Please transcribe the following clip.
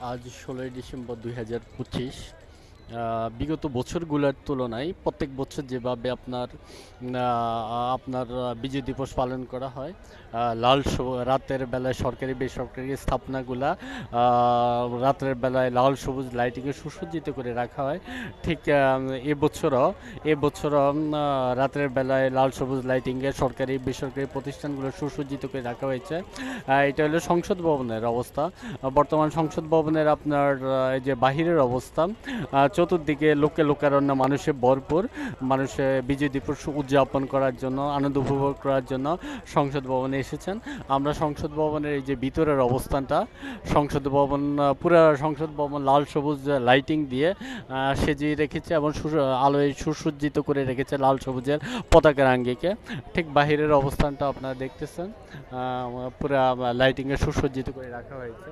আজ ১৬ই ডিসেম্বর ২০২৫। বিগত বছরগুলোর তুলনায় প্রত্যেক বছর যেভাবে আপনার বিজয় দিবস পালন করা হয়, রাতের বেলায় সরকারি বেসরকারি স্থাপনাগুলা রাতের বেলায় লাল সবুজ লাইটিংয়ে সুসজ্জিত করে রাখা হয়। ঠিক এবছরও রাতের বেলায় লাল সবুজ লাইটিংয়ে সরকারি বেসরকারি প্রতিষ্ঠানগুলো সুসজ্জিত করে রাখা হয়েছে। এটা হলো সংসদ ভবনের অবস্থা। বর্তমান সংসদ ভবনের আপনার এই যে বাহিরের অবস্থা, চতুর্দিকে লোকে লোকারণ্য মানুষে ভরপুর। মানুষে বিজয় দিবস উদযাপন করার জন্য, আনন্দ উপভোগ করার জন্য সংসদ ভবনে এসেছেন। আমরা সংসদ ভবনের এই যে ভিতরের অবস্থানটা, সংসদ ভবন পুরো সংসদ ভবন লাল সবুজ লাইটিং দিয়ে সেজিয়ে রেখেছে এবং আলোয় সুসজ্জিত করে রেখেছে লাল সবুজের পতাকার আঙ্গিকে। ঠিক বাহিরের অবস্থানটা আপনারা দেখতেছেন, পুরো লাইটিংয়ে সুসজ্জিত করে রাখা হয়েছে।